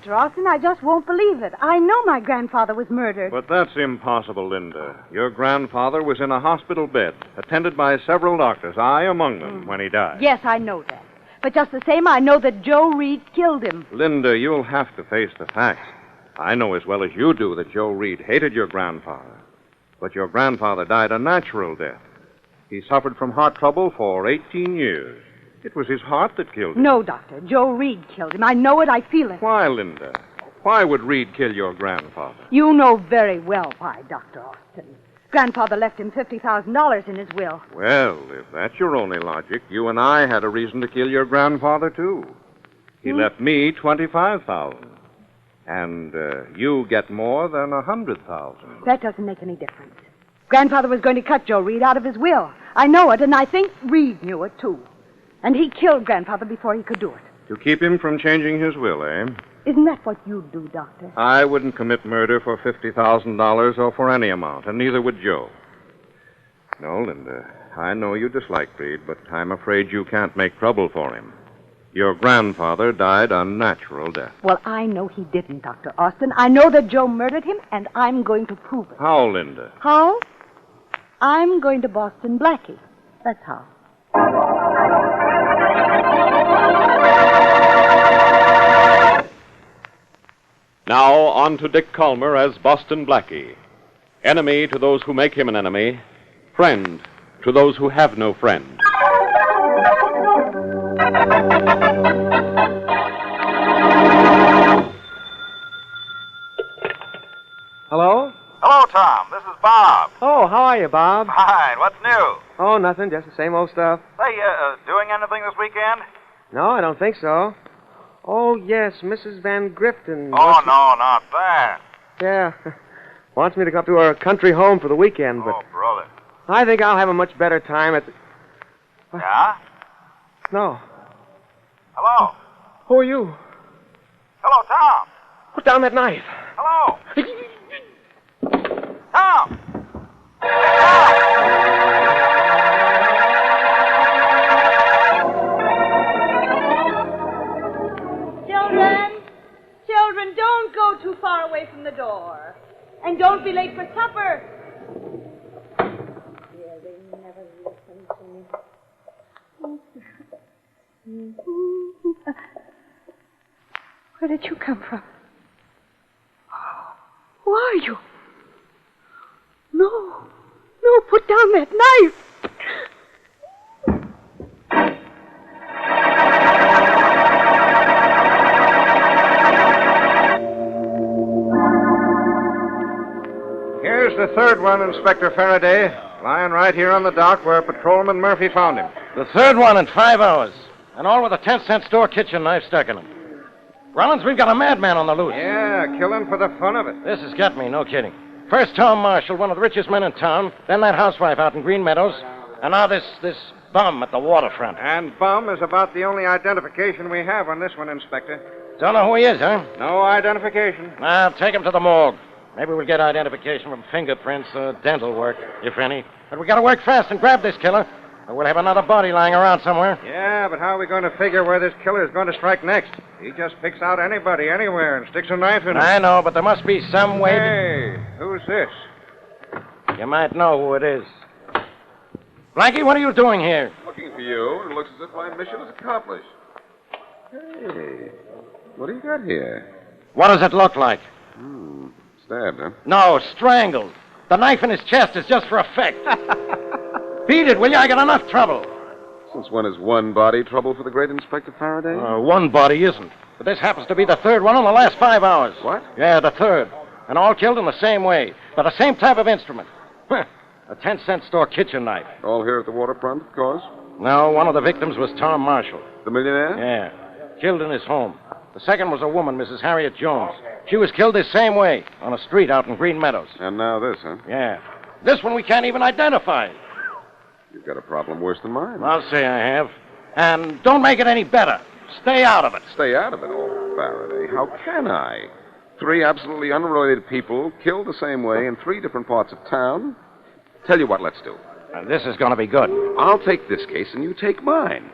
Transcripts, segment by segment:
Mr. Austin. I just won't believe it. I know my grandfather was murdered. But that's impossible, Linda. Your grandfather was in a hospital bed, attended by several doctors, I among them, when he died. Yes, I know that. But just the same, I know that Joe Reed killed him. Linda, you'll have to face the facts. I know as well as you do that Joe Reed hated your grandfather. But your grandfather died a natural death. He suffered from heart trouble for 18 years. It was his heart that killed him. No, Doctor. Joe Reed killed him. I know it. I feel it. Why, Linda? Why would Reed kill your grandfather? You know very well why, Dr. Austin. Grandfather left him $50,000 in his will. Well, if that's your only logic, you and I had a reason to kill your grandfather, too. He left me $25,000. And you get more than $100,000. That doesn't make any difference. Grandfather was going to cut Joe Reed out of his will. I know it, and I think Reed knew it, too. And he killed Grandfather before he could do it. To keep him from changing his will, eh? Isn't that what you'd do, Doctor? I wouldn't commit murder for $50,000 or for any amount, and neither would Joe. No, Linda, I know you dislike Reed, but I'm afraid you can't make trouble for him. Your grandfather died a natural death. Well, I know he didn't, Dr. Austin. I know that Joe murdered him, and I'm going to prove it. How, Linda? How? I'm going to Boston Blackie. That's how. Now, on to Dick Calmer as Boston Blackie. Enemy to those who make him an enemy. Friend to those who have no friend. Hello? Hello, Tom. This is Bob. Oh, how are you, Bob? Fine. What's new? Oh, nothing. Just the same old stuff. Say, doing anything this weekend? No, I don't think so. Oh, yes, Mrs. Van Grifton. Oh, no, not that. Yeah. Wants me to go up to her country home for the weekend, but Oh, brother. I think I'll have a much better time at the... Yeah? No. Hello? Who are you? Hello, Tom. Put down that knife. Hello? Tom! Children, don't go too far away from the door. And don't be late for supper. Yeah, they never listen to me. Where did you come from? Who are you? No, put down that knife. Here's the third one, Inspector Faraday. Lying right here on the dock where Patrolman Murphy found him. The third one in 5 hours. And all with a 10-cent store kitchen knife stuck in him. Rollins, we've got a madman on the loose. Yeah, killing for the fun of it. This has got me, no kidding. First Tom Marshall, one of the richest men in town. Then that housewife out in Green Meadows. And now this bum at the waterfront. And bum is about the only identification we have on this one, Inspector. Don't know who he is, huh? No identification. Now, take him to the morgue. Maybe we'll get identification from fingerprints or dental work, if any. But we gotta work fast and grab this killer, or we'll have another body lying around somewhere. Yeah, but how are we going to figure where this killer is going to strike next? He just picks out anybody, anywhere, and sticks a knife in him. I know, but there must be some way Hey, who's this? You might know who it is. Blackie, what are you doing here? Looking for you. It looks as if my mission is accomplished. Hey, what do you got here? What does it look like? Stabbed, huh? No, strangled. The knife in his chest is just for effect. Beat it, will you? I got enough trouble. Since when is one body trouble for the great Inspector Faraday? One body isn't. But this happens to be the third one in the last 5 hours. What? Yeah, the third. And all killed in the same way. By the same type of instrument. A 10-cent store kitchen knife. All here at the waterfront, of course. No, one of the victims was Tom Marshall. The millionaire? Yeah. Killed in his home. The second was a woman, Mrs. Harriet Jones. She was killed the same way, on a street out in Green Meadows. And now this, huh? Yeah. This one we can't even identify. You've got a problem worse than mine. I'll say I have. And don't make it any better. Stay out of it. Stay out of it, oh, Faraday. How can I? 3 absolutely unrelated people killed the same way in 3 different parts of town. Tell you what, let's do. This is going to be good. I'll take this case and you take mine.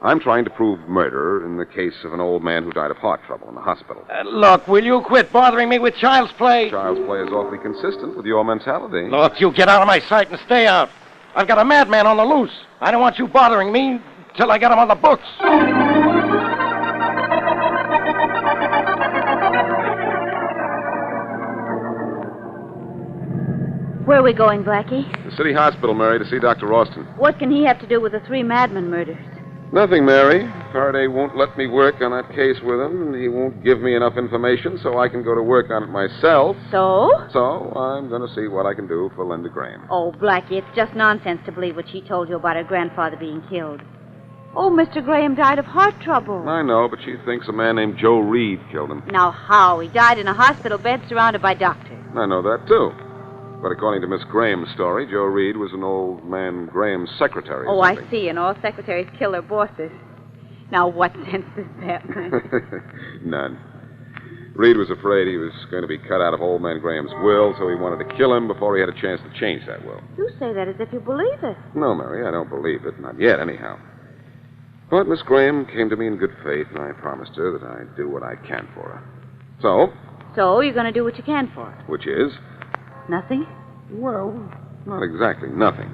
I'm trying to prove murder in the case of an old man who died of heart trouble in the hospital. Look, will you quit bothering me with child's play? Child's play is awfully consistent with your mentality. Look, you get out of my sight and stay out. I've got a madman on the loose. I don't want you bothering me till I get him on the books. Where are we going, Blackie? The city hospital, Mary, to see Dr. Austin. What can he have to do with the 3 madman murders? Nothing, Mary. Faraday won't let me work on that case with him, and he won't give me enough information so I can go to work on it myself. So? So I'm going to see what I can do for Linda Graham. Oh, Blackie, it's just nonsense to believe what she told you about her grandfather being killed. Oh, Mr. Graham died of heart trouble. I know, but she thinks a man named Joe Reed killed him. Now, how? He died in a hospital bed surrounded by doctors. I know that, too. But according to Miss Graham's story, Joe Reed was an old man Graham's secretary. Oh, I see, and all secretaries kill their bosses. Now, what sense does that make? None. Reed was afraid he was going to be cut out of old man Graham's will, so he wanted to kill him before he had a chance to change that will. You say that as if you believe it. No, Mary, I don't believe it. Not yet, anyhow. But Miss Graham came to me in good faith, and I promised her that I'd do what I can for her. So? So, you're going to do what you can for her? Which is? Nothing? Well, not exactly nothing.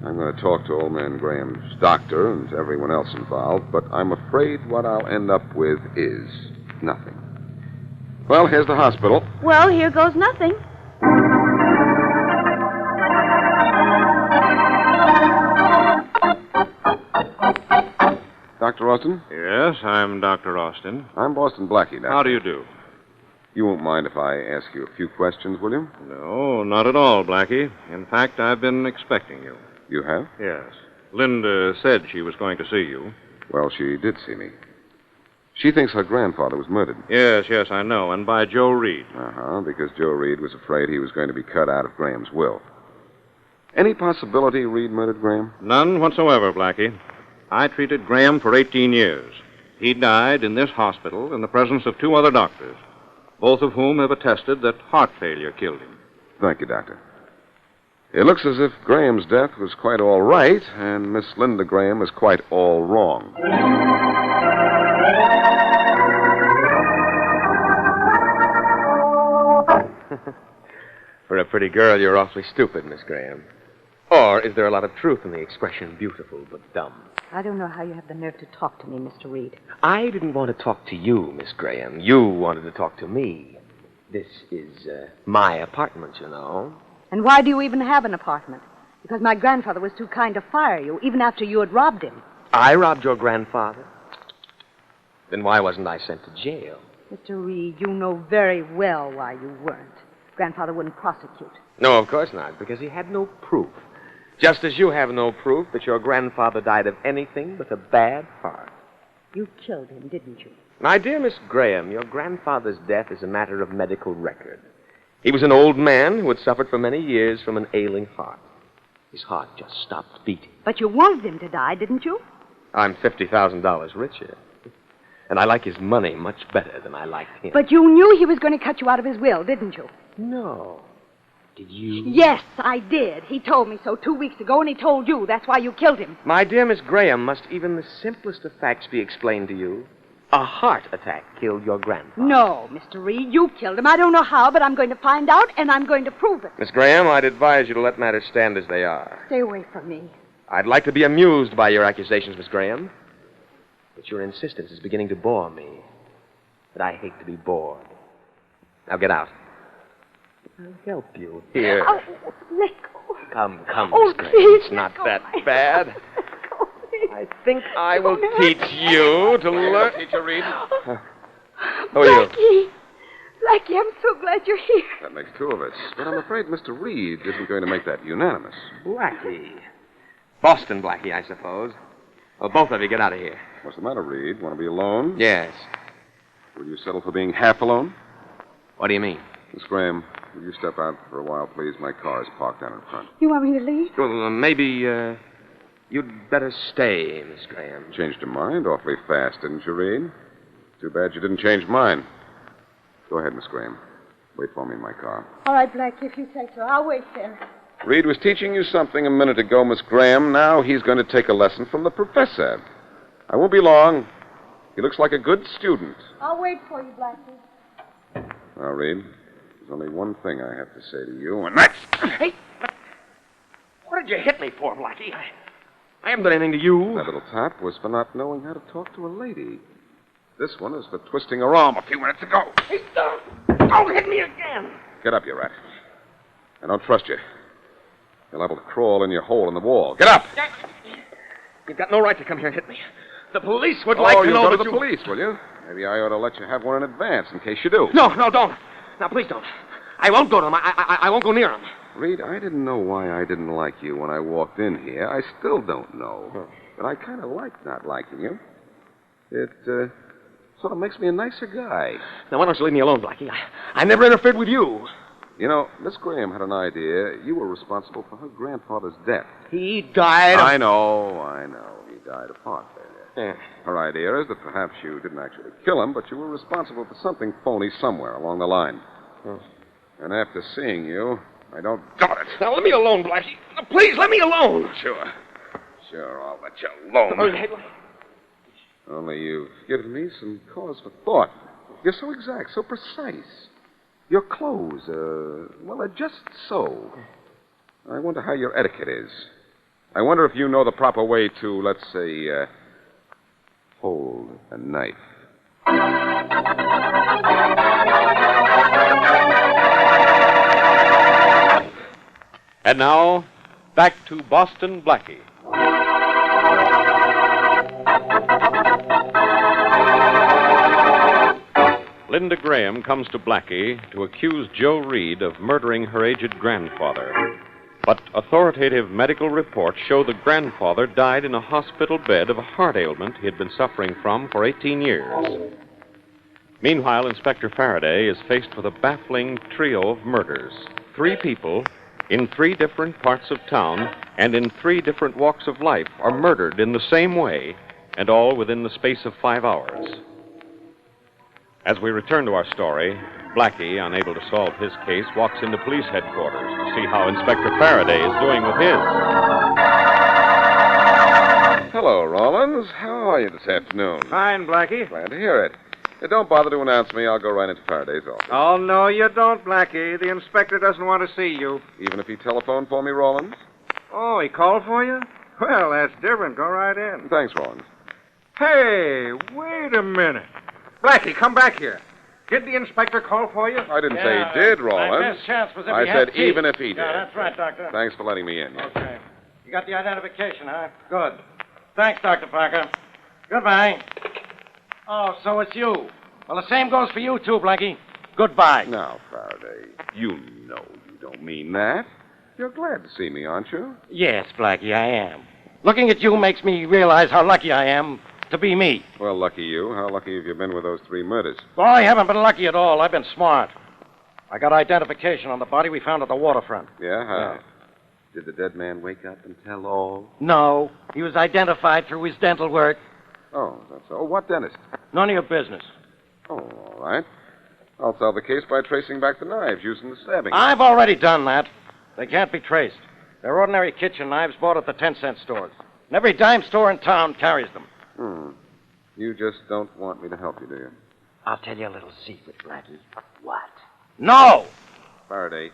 I'm going to talk to old man Graham's doctor and everyone else involved, but I'm afraid what I'll end up with is nothing. Well, here's the hospital. Well, here goes nothing. Dr. Austin? Yes, I'm Dr. Austin. I'm Boston Blackie, Doctor. How do you do? You won't mind if I ask you a few questions, will you? No, not at all, Blackie. In fact, I've been expecting you. You have? Yes. Linda said she was going to see you. Well, she did see me. She thinks her grandfather was murdered. Yes, I know, and by Joe Reed. Uh-huh, because Joe Reed was afraid he was going to be cut out of Graham's will. Any possibility Reed murdered Graham? None whatsoever, Blackie. I treated Graham for 18 years. He died in this hospital in the presence of 2 other doctors, both of whom have attested that heart failure killed him. Thank you, Doctor. It looks as if Graham's death was quite all right, and Miss Linda Graham is quite all wrong. For a pretty girl, you're awfully stupid, Miss Graham. Or is there a lot of truth in the expression beautiful but dumb? I don't know how you have the nerve to talk to me, Mr. Reed. I didn't want to talk to you, Miss Graham. You wanted to talk to me. This is my apartment, you know. And why do you even have an apartment? Because my grandfather was too kind to fire you, even after you had robbed him. I robbed your grandfather? Then why wasn't I sent to jail? Mr. Reed, you know very well why you weren't. Grandfather wouldn't prosecute. No, of course not, because he had no proof. Just as you have no proof that your grandfather died of anything but a bad heart. You killed him, didn't you? My dear Miss Graham, your grandfather's death is a matter of medical record. He was an old man who had suffered for many years from an ailing heart. His heart just stopped beating. But you wanted him to die, didn't you? I'm $50,000 richer. And I like his money much better than I liked him. But you knew he was going to cut you out of his will, didn't you? No. Did you? Yes, I did. He told me so 2 weeks ago, and he told you. That's why you killed him. My dear Miss Graham, must even the simplest of facts be explained to you? A heart attack killed your grandfather. No, Mr. Reed, you killed him. I don't know how, but I'm going to find out, and I'm going to prove it. Miss Graham, I'd advise you to let matters stand as they are. Stay away from me. I'd like to be amused by your accusations, Miss Graham. But your insistence is beginning to bore me. But I hate to be bored. Now get out. I'll help you. Here. Oh, let go. Come, Oh, Miss Graham. please, It's not let go. that bad. Oh, please. I think I will Don't teach hurt. you to learn. Teacher Reed. Who are you? Blackie, I'm so glad you're here. That makes 2 of us. But I'm afraid Mr. Reed isn't going to make that unanimous. Blackie. Boston Blackie, I suppose. Well, both of you get out of here. What's the matter, Reed? Want to be alone? Yes. Will you settle for being half alone? What do you mean? Miss Graham, will you step out for a while, please? My car is parked down in front. You want me to leave? Well, maybe, you'd better stay, Miss Graham. Changed your mind awfully fast, didn't you, Reed? Too bad you didn't change mine. Go ahead, Miss Graham. Wait for me in my car. All right, Blackie, if you say so. I'll wait there. Reed was teaching you something a minute ago, Miss Graham. Now he's going to take a lesson from the professor. I won't be long. He looks like a good student. I'll wait for you, Blackie. Now, Reed, there's only one thing I have to say to you, and that's... Hey, what did you hit me for, Blackie? I haven't done anything to you. That little tap was for not knowing how to talk to a lady. This one is for twisting her arm a few minutes ago. Hey, don't hit me again. Get up, you rat. I don't trust you. You're liable to crawl in your hole in the wall. Get up! You've got no right to come here and hit me. The police would like to know go to that the police, will you? Maybe I ought to let you have one in advance in case you do. No, don't. Now, please don't. I won't go to them. I won't go near them. Reed, I didn't know why I didn't like you when I walked in here. I still don't know. But I kind of like not liking you. It sort of makes me a nicer guy. Now, why don't you leave me alone, Blackie? I never interfered with you. You know, Miss Graham had an idea. You were responsible for her grandfather's death. He died of... I know. He died of heart failure. Yeah. Her idea is that perhaps you didn't actually kill him, but you were responsible for something phony somewhere along the line. And after seeing you, I don't doubt it. Now, let me alone, Blackie. Now, please, let me alone. Sure, I'll let you alone. Only you've given me some cause for thought. You're so exact, so precise. Your clothes, well, they're just so. I wonder how your etiquette is. I wonder if you know the proper way to, let's say, hold a knife. And now, back to Boston Blackie. Linda Graham comes to Blackie to accuse Joe Reed of murdering her aged grandfather. But authoritative medical reports show the grandfather died in a hospital bed of a heart ailment he had been suffering from for 18 years. Meanwhile, Inspector Faraday is faced with a baffling trio of murders. 3 people in 3 different parts of town and in 3 different walks of life are murdered in the same way, and all within the space of 5 hours. As we return to our story, Blackie, unable to solve his case, walks into police headquarters to see how Inspector Faraday is doing with his. Hello, Rollins. How are you this afternoon? Fine, Blackie. Glad to hear it. Don't bother to announce me. I'll go right into Faraday's office. Oh, no, you don't, Blackie. The inspector doesn't want to see you. Even if he telephoned for me, Rollins? Oh, he called for you? Well, that's different. Go right in. Thanks, Rollins. Hey, wait a minute. Blackie, come back here. Did the inspector call for you? I didn't say he did, Rollins. My best chance was if I he had said teeth. even if he did. Yeah, that's right, Doctor. Thanks for letting me in. Yeah. Okay. You got the identification, huh? Good. Thanks, Dr. Parker. Goodbye. Oh, so it's you. Well, the same goes for you, too, Blackie. Goodbye. Now, Faraday, you know you don't mean that. You're glad to see me, aren't you? Yes, Blackie, I am. Looking at you makes me realize how lucky I am to be me. Well, lucky you. How lucky have you been with those 3 murders? Well, I haven't been lucky at all. I've been smart. I got identification on the body we found at the waterfront. Yeah? How? Did the dead man wake up and tell all? No. He was identified through his dental work. Oh, that's so. What dentist? None of your business. Oh, all right. I'll solve the case by tracing back the knives used in the stabbing. I've already done that. They can't be traced. They're ordinary kitchen knives bought at the 10-cent stores. And every dime store in town carries them. You just don't want me to help you, do you? I'll tell you a little secret, Blackie. What? No! Faraday,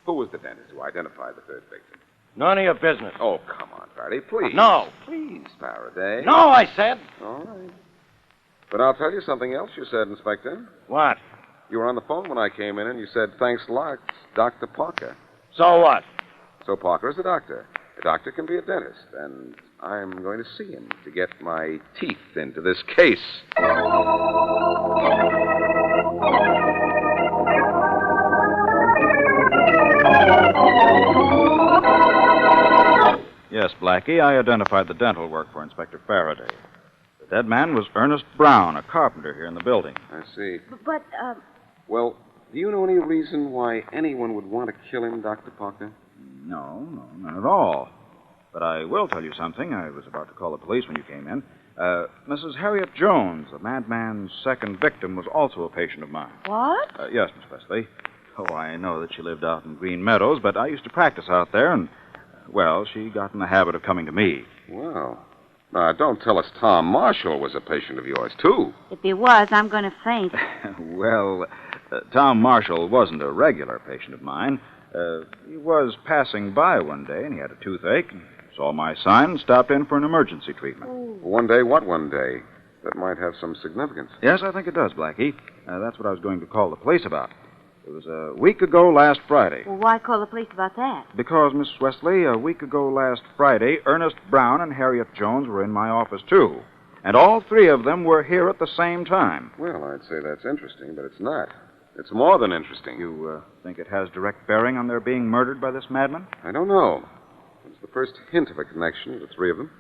who was the dentist who identified the 3rd victim? None of your business. Oh, come on, Faraday, please. No. Please, Faraday. No, I said. All right. But I'll tell you something else you said, Inspector. What? You were on the phone when I came in, and you said, thanks a lot, Dr. Parker. So what? So Parker is a doctor. A doctor can be a dentist, and I'm going to see him to get my teeth into this case. Yes, Blackie, I identified the dental work for Inspector Faraday. The dead man was Ernest Brown, a carpenter here in the building. I see. But, Well, do you know any reason why anyone would want to kill him, Dr. Parker? No, none at all. But I will tell you something. I was about to call the police when you came in. Mrs. Harriet Jones, the madman's 2nd victim, was also a patient of mine. What? Yes, Miss Wesley. Oh, I know that she lived out in Green Meadows, but I used to practice out there, and, well, she got in the habit of coming to me. Well, Don't tell us Tom Marshall was a patient of yours, too. If he was, I'm going to faint. Well, Tom Marshall wasn't a regular patient of mine. He was passing by one day, and he had a toothache, and saw my sign and stopped in for an emergency treatment. One day? What one day? That might have some significance. Yes, I think it does, Blackie. That's what I was going to call the police about. It was a week ago last Friday. Well, why call the police about that? Because, Miss Wesley, a week ago last Friday, Ernest Brown and Harriet Jones were in my office, too. And all three of them were here at the same time. Well, I'd say that's interesting, but it's not. It's more than interesting. You think it has direct bearing on their being murdered by this madman? I don't know. It's the first hint of a connection to the three of them.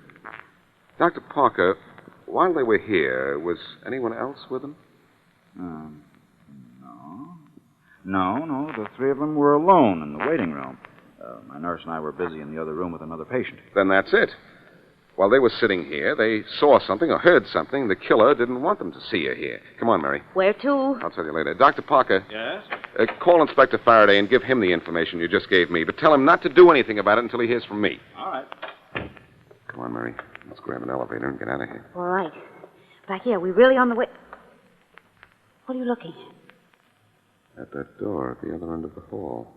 Dr. Parker, while they were here, was anyone else with them? No. The three of them were alone in the waiting room. My nurse and I were busy in the other room with another patient. Then that's it. While they were sitting here, they saw something or heard something the killer didn't want them to see or hear. Come on, Mary. Where to? I'll tell you later. Dr. Parker. Yes? Call Inspector Faraday and give him the information you just gave me, but tell him not to do anything about it until he hears from me. All right. Come on, Mary. Let's grab an elevator and get out of here. All right. Blackie, are we really on the way? What are you looking at? At that door at the other end of the hall.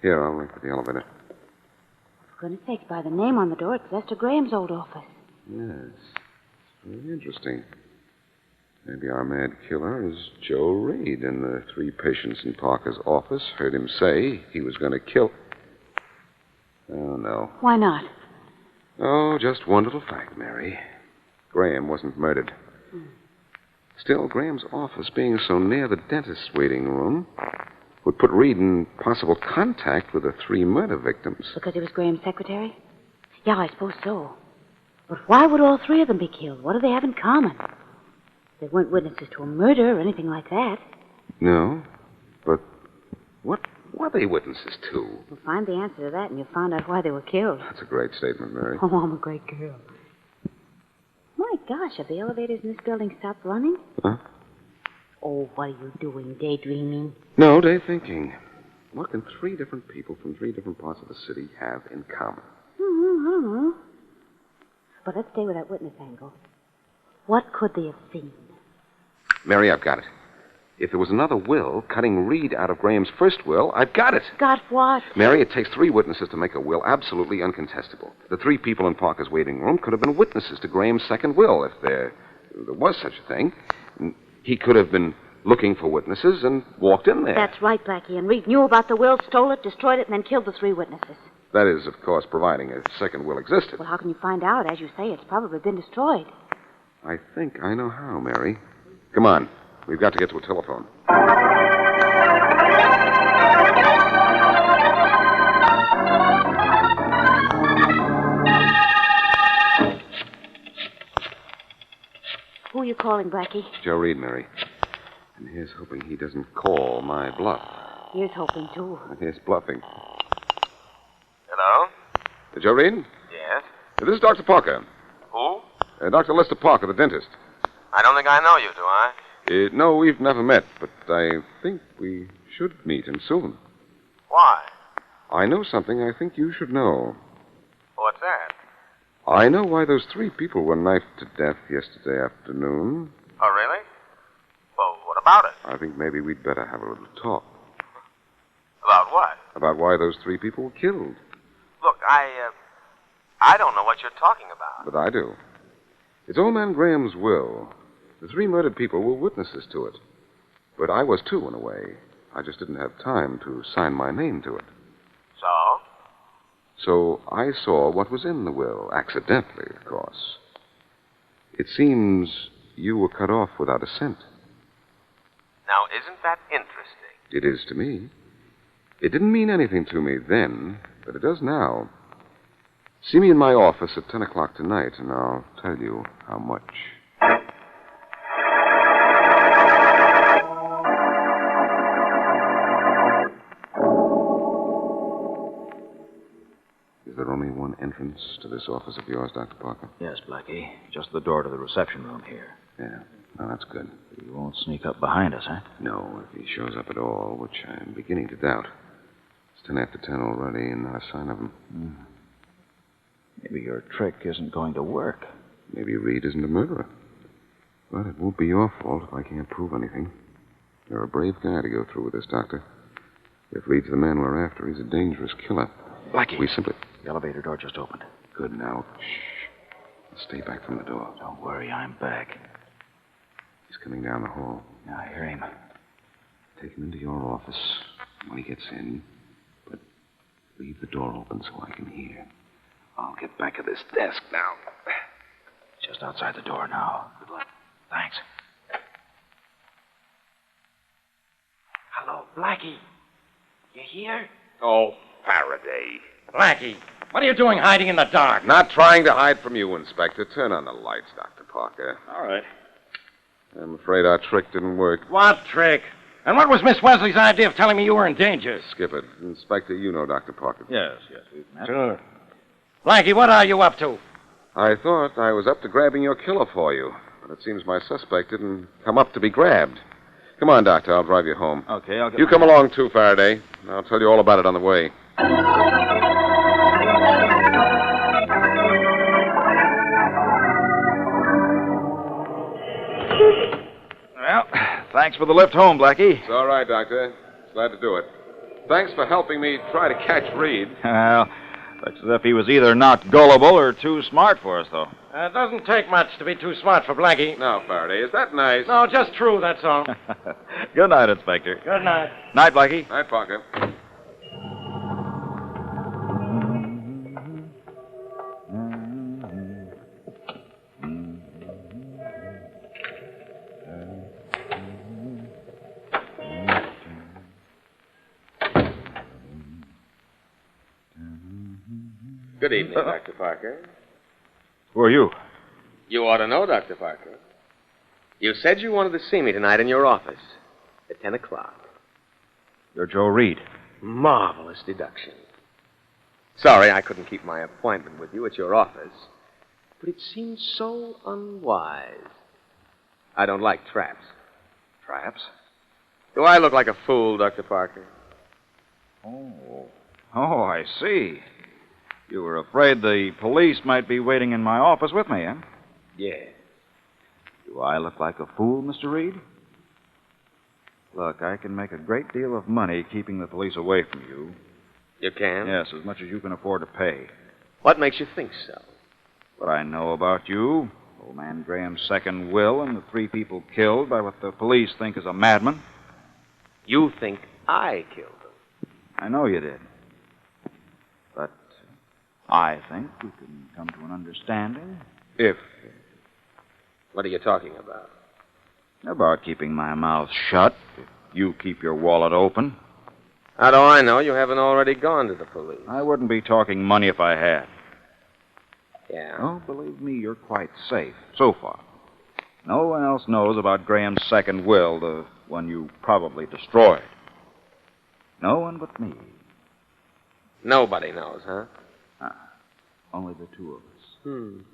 Here, I'll ring for the elevator. For goodness sakes, by the name on the door, it's Lester Graham's old office. Yes. Very interesting. Maybe our mad killer is Joe Reed, and the three patients in Parker's office heard him say he was going to kill... Oh, no. Why not? Oh, just one little fact, Mary. Graham wasn't murdered. Still, Graham's office, being so near the dentist's waiting room, would put Reed in possible contact with the three murder victims. Because he was Graham's secretary? Yeah, I suppose so. But why would all three of them be killed? What do they have in common? They weren't witnesses to a murder or anything like that. No, but what were they witnesses to? We'll find the answer to that, and you'll find out why they were killed. That's a great statement, Mary. Oh, I'm a great girl. My gosh, have the elevators in this building stopped running? Huh? Oh, what are you doing, daydreaming? No, day thinking. What can three different people from three different parts of the city have in common? I don't know. But let's stay with that witness angle. What could they have seen? Mary, I've got it. If there was another will cutting Reed out of Graham's first will, I've got it. Got what? Mary, it takes three witnesses to make a will absolutely uncontestable. The three people in Parker's waiting room could have been witnesses to Graham's second will, if there was such a thing. He could have been looking for witnesses and walked in there. That's right, Blackie. And Reed knew about the will, stole it, destroyed it, and then killed the three witnesses. That is, of course, providing a second will existed. Well, how can you find out? As you say, it's probably been destroyed. I think I know how, Mary. Come on. We've got to get to a telephone. Who are you calling, Blackie? Joe Reed, Mary. And here's hoping he doesn't call my bluff. Here's hoping, too. Here's bluffing. Hello? Joe Reed? Yes? This is Dr. Parker. Who? Dr. Lester Parker, the dentist. I don't think I know you, do I? No, we've never met, but I think we should meet, and soon. Why? I know something I think you should know. What's that? I know why those three people were knifed to death yesterday afternoon. Oh, really? Well, what about it? I think maybe we'd better have a little talk. About what? About why those three people were killed. Look, I don't know what you're talking about. But I do. It's old man Graham's will. The three murdered people were witnesses to it. But I was too, in a way. I just didn't have time to sign my name to it. So? So I saw what was in the will, accidentally, of course. It seems you were cut off without a cent. Now, isn't that interesting? It is to me. It didn't mean anything to me then, but it does now. See me in my office at 10 o'clock tonight, and I'll tell you how much. Is there only one entrance to this office of yours, Dr. Parker? Yes, Blackie. Just the door to the reception room here. Yeah. Oh, that's good. He won't sneak up behind us, huh? No, if he shows up at all, which I'm beginning to doubt. It's 10 after 10 already, and not a sign of him. Maybe your trick isn't going to work. Maybe Reed isn't a murderer. But it won't be your fault if I can't prove anything. You're a brave guy to go through with this, Doctor. If Reed's the man we're after, he's a dangerous killer. Blackie. We simply... The elevator door just opened. Good now. Shh. Stay back from the door. Don't worry, I'm back. He's coming down the hall. Yeah, I hear him. Take him into your office when he gets in. But leave the door open so I can hear. I'll get back at this desk now. Just outside the door now. Good luck. Thanks. Hello, Blackie. You here? Oh, Faraday. Blackie, what are you doing hiding in the dark? Not trying to hide from you, Inspector. Turn on the lights, Dr. Parker. All right. I'm afraid our trick didn't work. What trick? And what was Miss Wesley's idea of telling me you were in danger? Skip it. Inspector, you know Dr. Parker. Yes, we've met. Sure. Blackie, what are you up to? I thought I was up to grabbing your killer for you, but it seems my suspect didn't come up to be grabbed. Come on, Doctor. I'll drive you home. Okay, I'll get... You come along, too, Faraday. I'll tell you all about it on the way. Well, thanks for the lift home, Blackie. It's all right, Doctor. Glad to do it. Thanks for helping me try to catch Reed. Well, looks as if he was either not gullible or too smart for us, though. It doesn't take much to be too smart for Blackie. Now, Faraday, is that nice? No, just true, that's all. Good night, Inspector. Good night. Night, Blackie. Night, Parker. Good evening, Dr. Parker. Who are you? You ought to know, Dr. Parker. You said you wanted to see me tonight in your office at 10 o'clock. You're Joe Reed. Marvelous deduction. Sorry I couldn't keep my appointment with you at your office, but it seemed so unwise. I don't like traps. Traps? Do I look like a fool, Dr. Parker? Oh, I see. You were afraid the police might be waiting in my office with me, eh? Yeah. Do I look like a fool, Mr. Reed? Look, I can make a great deal of money keeping the police away from you. You can? Yes, as much as you can afford to pay. What makes you think so? What I know about you, old man Graham's second will, and the 3 people killed by what the police think is a madman. You think I killed them? I know you did. But I think we can come to an understanding. If. What are you talking about? About keeping my mouth shut. If you keep your wallet open. How do I know you haven't already gone to the police? I wouldn't be talking money if I had. Yeah? Oh, believe me, you're quite safe, so far. No one else knows about Graham's second will, the one you probably destroyed. No one but me. Nobody knows, huh? Only the 2 of us.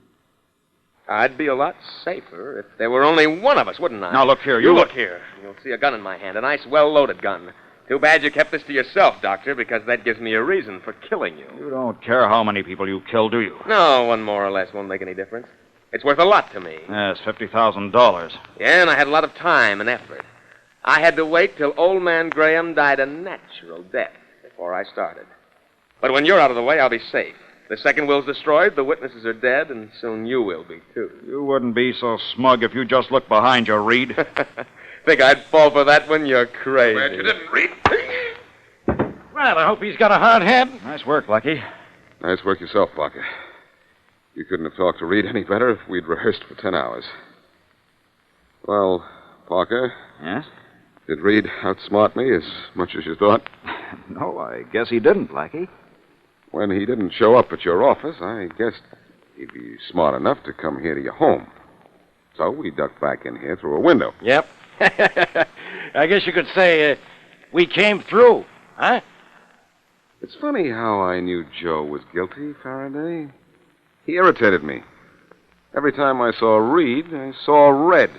I'd be a lot safer if there were only one of us, wouldn't I? Now, look here. You look here. You'll see a gun in my hand, a nice, well-loaded gun. Too bad you kept this to yourself, Doctor, because that gives me a reason for killing you. You don't care how many people you kill, do you? No, one more or less won't make any difference. It's worth a lot to me. Yes, $50,000. Yeah, and I had a lot of time and effort. I had to wait till old man Graham died a natural death before I started. But when you're out of the way, I'll be safe. The second will's destroyed, the witnesses are dead, and soon you will be, too. You wouldn't be so smug if you just looked behind you, Reed. Think I'd fall for that one? You're crazy. Glad you didn't, Reed. Well, I hope he's got a hard head. Nice work, Blackie. Nice work yourself, Parker. You couldn't have talked to Reed any better if we'd rehearsed for 10 hours. Well, Parker, Yes? did Reed outsmart me as much as you thought? No, I guess he didn't, Blackie. When he didn't show up at your office, I guessed he'd be smart enough to come here to your home. So we ducked back in here through a window. Yep. I guess you could say we came through, huh? It's funny how I knew Joe was guilty, Faraday. He irritated me. Every time I saw Reed, I saw red.